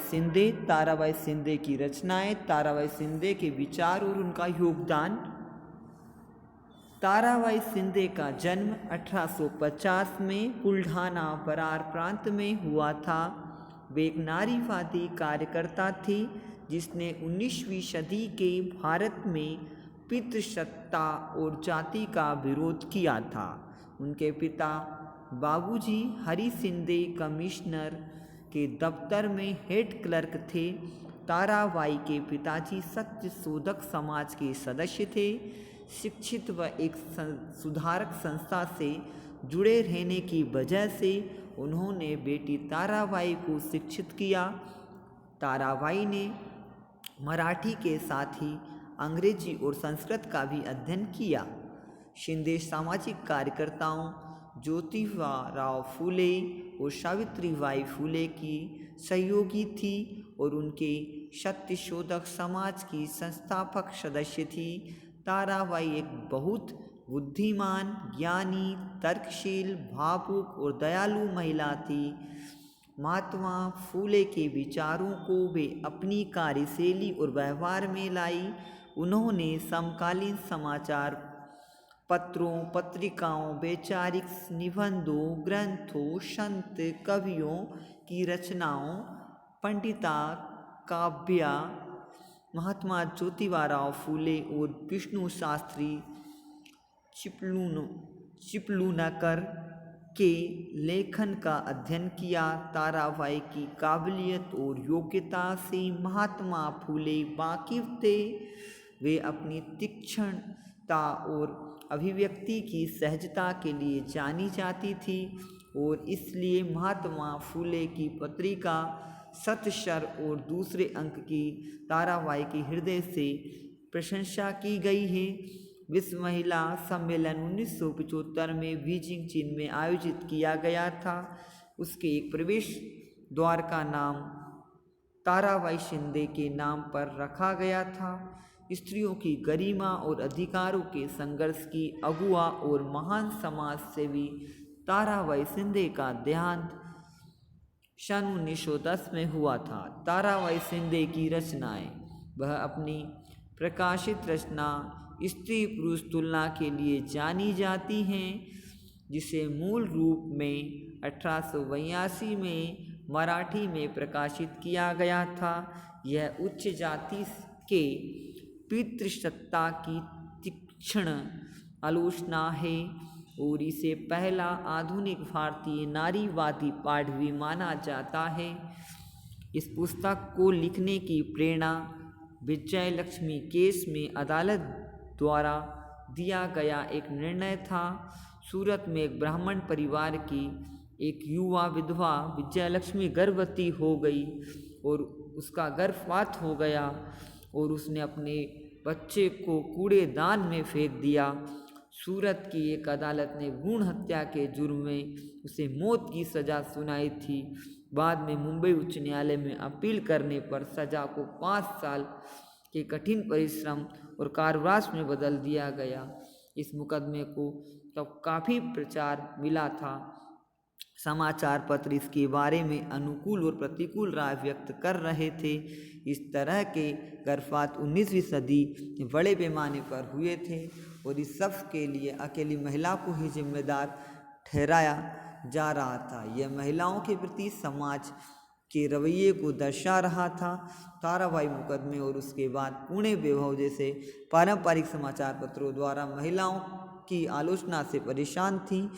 शिंदे, ताराबाई शिंदे की रचनाएं, ताराबाई शिंदे के विचार और उनका योगदान। ताराबाई शिंदे का जन्म 1850 में बुल्ढाना बरार प्रांत में हुआ था। वे एक नारीवादी कार्यकर्ता थी जिसने 19वीं सदी के भारत में पितृसत्ता और जाति का विरोध किया था। उनके पिता बाबूजी हरि शिंदे कमिश्नर के दफ्तर में हेड क्लर्क थे। ताराबाई के पिताजी सत्य शोधक समाज के सदस्य थे। शिक्षित व एक सुधारक संस्था से जुड़े रहने की वजह से उन्होंने बेटी ताराबाई को शिक्षित किया। ताराबाई ने मराठी के साथ ही अंग्रेजी और संस्कृत का भी अध्ययन किया। शिंदे सामाजिक कार्यकर्ताओं ज्योतिबा फूले और सावित्रीबाई फूले की सहयोगी थी और उनके सत्यशोधक समाज की संस्थापक सदस्य थी। ताराबाई एक बहुत बुद्धिमान, ज्ञानी, तर्कशील, भावुक और दयालु महिला थी। महात्मा फूले के विचारों को वे अपनी कार्यशैली और व्यवहार में लाई। उन्होंने समकालीन समाचार पत्रों, पत्रिकाओं, वैचारिक निबंधों, ग्रंथों, संत कवियों की रचनाओं, पंडिता काव्या, महात्मा ज्योतिबा फूले और विष्णु शास्त्री चिपलूनकर के लेखन का अध्ययन किया। ताराबाई की काबिलियत और योग्यता से महात्मा फूले वाकिफ थे। वे अपनी तीक्ष्णता और अभिव्यक्ति की सहजता के लिए जानी जाती थी और इसलिए महात्मा फूले की पत्रिका सतशर और दूसरे अंक की ताराबाई के हृदय से प्रशंसा की गई है। विश्व महिला सम्मेलन 1975 में बीजिंग, चीन में आयोजित किया गया था। उसके एक प्रवेश द्वार का नाम ताराबाई शिंदे के नाम पर रखा गया था। स्त्रियों की गरिमा और अधिकारों के संघर्ष की अगुआ और महान समाज सेवी ताराबाई शिंदे का देहांत सन 1910 में हुआ था। ताराबाई शिंदे की रचनाएं। वह अपनी प्रकाशित रचना स्त्री पुरुष तुलना के लिए जानी जाती हैं, जिसे मूल रूप में 1882 में मराठी में प्रकाशित किया गया था। यह उच्च जाति के पितृसत्ता की तीक्ष्ण आलोचना है और इसे पहला आधुनिक भारतीय नारीवादी पाठ भी माना जाता है। इस पुस्तक को लिखने की प्रेरणा विजयलक्ष्मी केस में अदालत द्वारा दिया गया एक निर्णय था। सूरत में एक ब्राह्मण परिवार की एक युवा विधवा विजयलक्ष्मी गर्भवती हो गई और उसका गर्भपात हो गया और उसने अपने बच्चे को कूड़ेदान में फेंक दिया। सूरत की एक अदालत ने भ्रूण हत्या के जुर्म में उसे मौत की सज़ा सुनाई थी। बाद में मुंबई उच्च न्यायालय में अपील करने पर सज़ा को 5 साल के कठिन परिश्रम और कारावास में बदल दिया गया। इस मुकदमे को तब काफ़ी प्रचार मिला था। समाचार पत्र इसके बारे में अनुकूल और प्रतिकूल राय व्यक्त कर रहे थे। इस तरह के गर्भपात 19वीं सदी में बड़े पैमाने पर हुए थे और इस सब के लिए अकेली महिला को ही जिम्मेदार ठहराया जा रहा था। यह महिलाओं के प्रति समाज के रवैये को दर्शा रहा था। ताराबाई मुकदमे और उसके बाद पुणे वैभव जैसे पारंपरिक समाचार पत्रों द्वारा महिलाओं की आलोचना से परेशान थी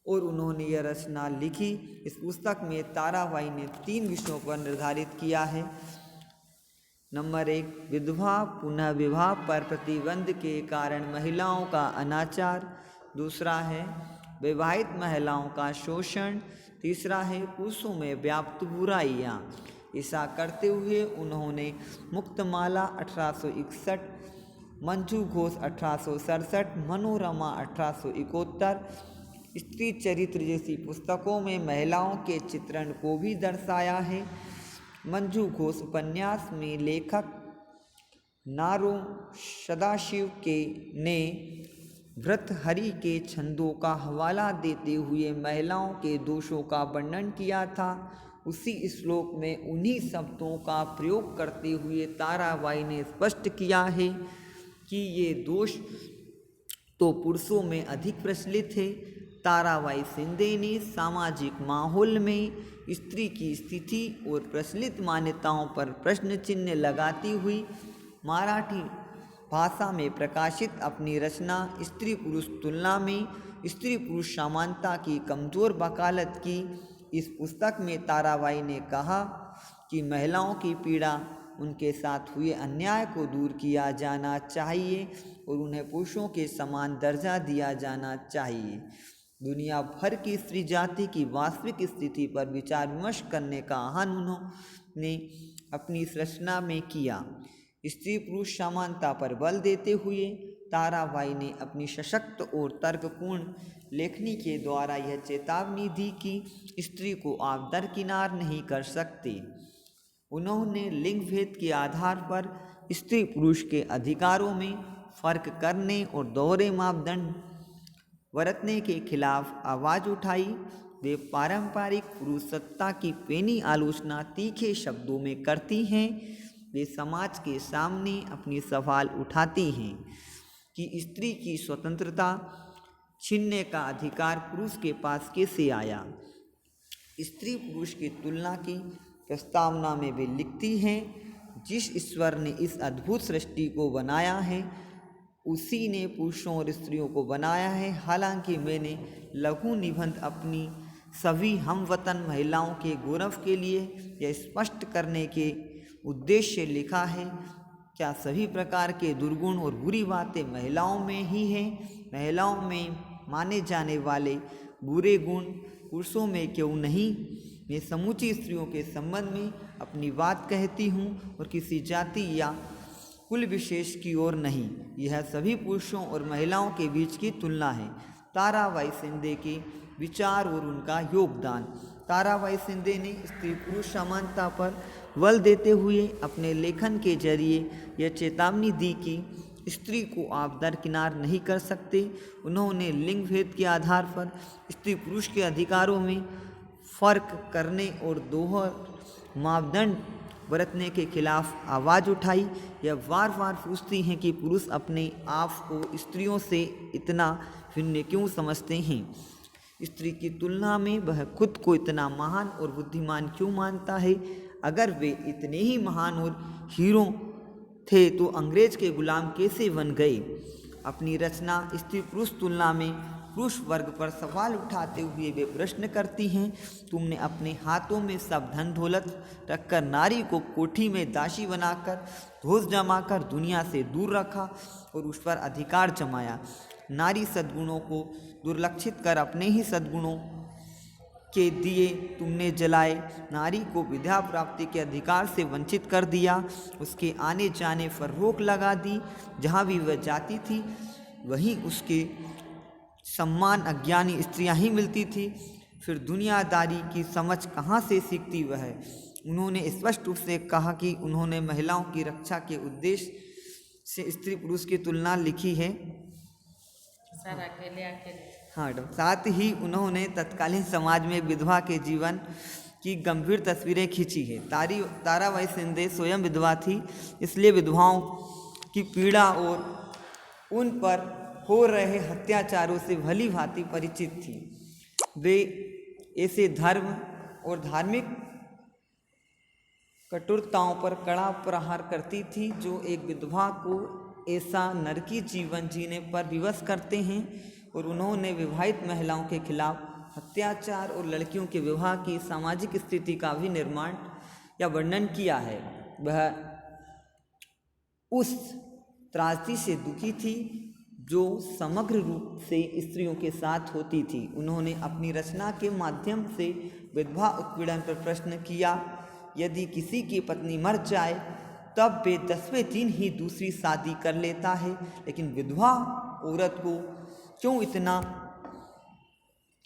और उन्होंने यह रचना लिखी। इस पुस्तक में ताराबाई ने 3 विषयों पर निर्धारित किया है। नंबर 1, विधवा पुनः विवाह पर प्रतिबंध के कारण महिलाओं का अनाचार। दूसरा है विवाहित महिलाओं का शोषण। तीसरा है पुरुषों में व्याप्त बुराइयाँ। ऐसा करते हुए उन्होंने मुक्तमाला 1861, मंजू घोष 1867, मनोरमा 1871, स्त्री चरित्र जैसी पुस्तकों में महिलाओं के चित्रण को भी दर्शाया है। मंजू घोष उपन्यास में लेखक नारो सदाशिव ने भर्तृहरि के छंदों का हवाला देते हुए महिलाओं के दोषों का वर्णन किया था। उसी श्लोक में उन्हीं शब्दों का प्रयोग करते हुए ताराबाई ने स्पष्ट किया है कि ये दोष तो पुरुषों में अधिक प्रचलित है। ताराबाई शिंदे ने सामाजिक माहौल में स्त्री की स्थिति और प्रचलित मान्यताओं पर प्रश्न चिन्ह लगाती हुई मराठी भाषा में प्रकाशित अपनी रचना स्त्री पुरुष तुलना में स्त्री पुरुष समानता की कमज़ोर वकालत की। इस पुस्तक में ताराबाई ने कहा कि महिलाओं की पीड़ा, उनके साथ हुए अन्याय को दूर किया जाना चाहिए और उन्हें पुरुषों के समान दर्जा दिया जाना चाहिए। दुनिया भर की स्त्री जाति की वास्तविक स्थिति पर विचार विमर्श करने का आह्वान उन्होंने अपनी इस रचना में किया। स्त्री पुरुष समानता पर बल देते हुए ताराबाई ने अपनी सशक्त और तर्कपूर्ण लेखनी के द्वारा यह चेतावनी दी कि स्त्री को आप दरकिनार नहीं कर सकते। उन्होंने लिंग भेद के आधार पर स्त्री पुरुष के अधिकारों में फर्क करने और दोहरे मापदंड बरतने के खिलाफ आवाज़ उठाई। वे पारंपरिक पुरुषसत्ता की पेनी आलोचना तीखे शब्दों में करती हैं। वे समाज के सामने अपनी सवाल उठाती हैं कि स्त्री की स्वतंत्रता छीनने का अधिकार पुरुष के पास कैसे आया। स्त्री पुरुष की तुलना की प्रस्तावना में वे लिखती हैं, जिस ईश्वर ने इस अद्भुत सृष्टि को बनाया है उसी ने पुरुषों और स्त्रियों को बनाया है। हालांकि मैंने लघु निबंध अपनी सभी हमवतन महिलाओं के गौरव के लिए यह स्पष्ट करने के उद्देश्य से लिखा है, क्या सभी प्रकार के दुर्गुण और बुरी बातें महिलाओं में ही हैं? महिलाओं में माने जाने वाले बुरे गुण पुरुषों में क्यों नहीं? मैं समूची स्त्रियों के संबंध में अपनी बात कहती हूँ और किसी जाति या कुल विशेष की ओर नहीं। यह सभी पुरुषों और महिलाओं के बीच की तुलना है। ताराबाई शिंदे के विचार और उनका योगदान। ताराबाई शिंदे ने स्त्री पुरुष समानता पर बल देते हुए अपने लेखन के जरिए यह चेतावनी दी कि स्त्री को आप दरकिनार नहीं कर सकते। उन्होंने लिंग भेद के आधार पर स्त्री पुरुष के अधिकारों में फर्क करने और दोहरे मापदंड बरतने के खिलाफ आवाज़ उठाई। यह बार बार पूछती हैं कि पुरुष अपने आप को स्त्रियों से इतना भिन्न क्यों समझते हैं। स्त्री की तुलना में वह खुद को इतना महान और बुद्धिमान क्यों मानता है। अगर वे इतने ही महान और हीरो थे तो अंग्रेज के गुलाम कैसे बन गए। अपनी रचना स्त्री पुरुष तुलना में पुरुष वर्ग पर सवाल उठाते हुए वे प्रश्न करती हैं, तुमने अपने हाथों में सब धन दौलत रखकर नारी को कोठी में दासी बनाकर धोस जमाकर दुनिया से दूर रखा और उस पर अधिकार जमाया। नारी सद्गुणों को दुर्लक्षित कर अपने ही सद्गुणों के दिए तुमने जलाए। नारी को विद्या प्राप्ति के अधिकार से वंचित कर दिया। उसके आने जाने पर रोक लगा दी। जहाँ भी वह जाती थी वहीं उसके सम्मान अज्ञानी स्त्रियां ही मिलती थी। फिर दुनियादारी की समझ कहाँ से सीखती वह। उन्होंने स्पष्ट रूप से कहा कि उन्होंने महिलाओं की रक्षा के उद्देश्य से स्त्री पुरुष की तुलना लिखी है। हाँ, साथ ही उन्होंने तत्कालीन समाज में विधवा के जीवन की गंभीर तस्वीरें खींची है। ताराबाई शिंदे स्वयं विधवा थी, इसलिए विधवाओं की पीड़ा और उन पर हो रहे अत्याचारों से भली भांति परिचित थी। वे ऐसे धर्म और धार्मिक कठोरताओं पर कड़ा प्रहार करती थी जो एक विधवा को ऐसा नरकी जीवन जीने पर विवश करते हैं। और उन्होंने विवाहित महिलाओं के खिलाफ अत्याचार और लड़कियों के विवाह की सामाजिक स्थिति का भी निर्माण या वर्णन किया है। वह उस त्रासदी से दुखी थी जो समग्र रूप से स्त्रियों के साथ होती थी। उन्होंने अपनी रचना के माध्यम से विधवा उत्पीड़न पर प्रश्न किया। यदि किसी की पत्नी मर जाए तब वे 10वें दिन ही दूसरी शादी कर लेता है, लेकिन विधवा औरत को क्यों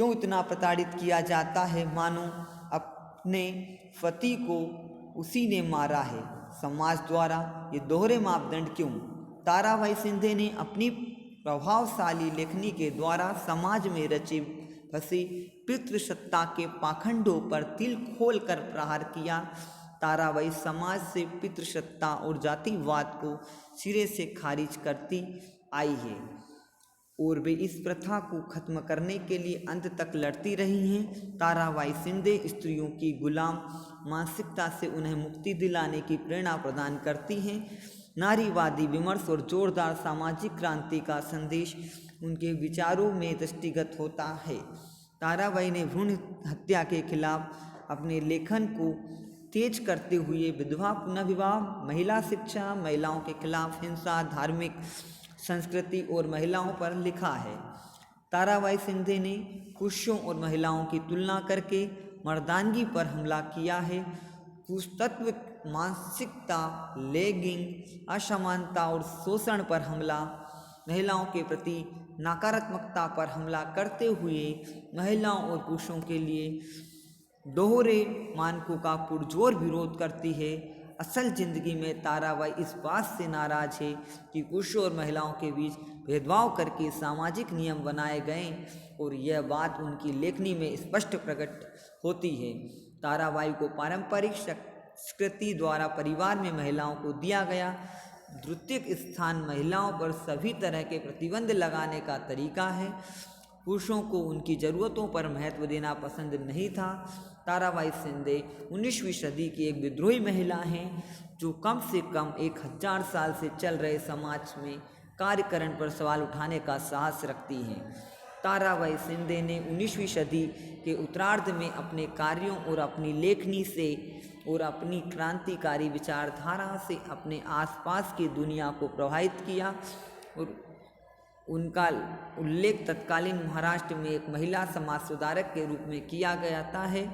इतना प्रताड़ित किया जाता है, मानो अपने पति को उसी ने मारा है। समाज द्वारा ये दोहरे मापदंड क्यों? ताराबाई शिंदे ने अपनी प्रभावशाली लेखनी के द्वारा समाज में रचे फंसे पितृसत्ता के पाखंडों पर तिल खोल कर प्रहार किया। ताराबाई समाज से पितृसत्ता और जातिवाद को सिरे से खारिज करती आई है और वे इस प्रथा को खत्म करने के लिए अंत तक लड़ती रही हैं। ताराबाई शिंदे स्त्रियों की गुलाम मानसिकता से उन्हें मुक्ति दिलाने की प्रेरणा प्रदान करती हैं। नारीवादी विमर्श और जोरदार सामाजिक क्रांति का संदेश उनके विचारों में दृष्टिगत होता है। ताराबाई ने भ्रूण हत्या के खिलाफ अपने लेखन को तेज करते हुए विधवा पुनर्विवाह, महिला शिक्षा, महिलाओं के खिलाफ हिंसा, धार्मिक संस्कृति और महिलाओं पर लिखा है। ताराबाई शिंदे ने पुरुषों और महिलाओं की तुलना करके मर्दानगी पर हमला किया है। पुरुषत्व मानसिकता, लेगिंग, असमानता और शोषण पर हमला, महिलाओं के प्रति नकारात्मकता पर हमला करते हुए महिलाओं और पुरुषों के लिए दोहरे मानकों का पुरजोर विरोध करती है। असल जिंदगी में ताराबाई इस बात से नाराज है कि पुरुषों और महिलाओं के बीच भेदभाव करके सामाजिक नियम बनाए गए और यह बात उनकी लेखनी में स्पष्ट प्रकट होती है। ताराबाई को पारंपरिक संस्कृति द्वारा परिवार में महिलाओं को दिया गया द्वितीयक स्थान महिलाओं पर सभी तरह के प्रतिबंध लगाने का तरीका है। पुरुषों को उनकी ज़रूरतों पर महत्व देना पसंद नहीं था। ताराबाई शिंदे 19वीं सदी की एक विद्रोही महिला हैं जो कम से कम 1000 साल से चल रहे समाज में कार्यकरण पर सवाल उठाने का साहस रखती हैं। ताराबाई शिंदे ने 19वीं सदी के उत्तरार्ध में अपने कार्यों और अपनी लेखनी से और अपनी क्रांतिकारी विचारधारा से अपने आसपास की दुनिया को प्रभावित किया और उनका उल्लेख तत्कालीन महाराष्ट्र में एक महिला समाज सुधारक के रूप में किया जाता है।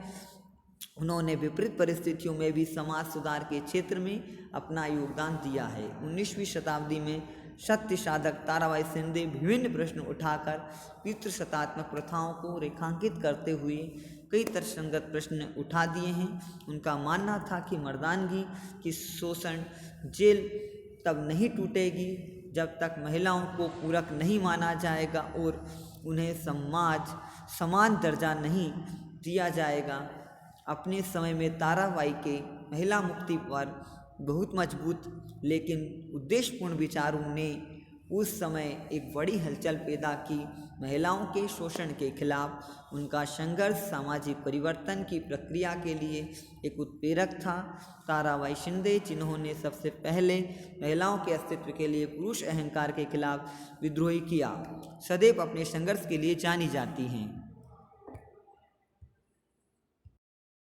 उन्होंने विपरीत परिस्थितियों में भी समाज सुधार के क्षेत्र में अपना योगदान दिया है। 19वीं शताब्दी में सत्य साधक ताराबाई शिंदे विभिन्न प्रश्न उठाकर पितृसत्तात्मक प्रथाओं को रेखांकित करते हुए कई तर्कसंगत प्रश्न उठा दिए हैं। उनका मानना था कि मर्दानगी की शोषण जेल तब नहीं टूटेगी जब तक महिलाओं को पूरक नहीं माना जाएगा और उन्हें समान दर्जा नहीं दिया जाएगा। अपने समय में ताराबाई के महिला मुक्ति पर बहुत मजबूत लेकिन उद्देश्यपूर्ण विचारों ने उस समय एक बड़ी हलचल पैदा की। महिलाओं के शोषण के खिलाफ उनका संघर्ष सामाजिक परिवर्तन की प्रक्रिया के लिए एक उत्प्रेरक था। ताराबाई शिंदे, जिन्होंने सबसे पहले महिलाओं के अस्तित्व के लिए पुरुष अहंकार के खिलाफ विद्रोह किया, सदैव अपने संघर्ष के लिए जानी जाती हैं।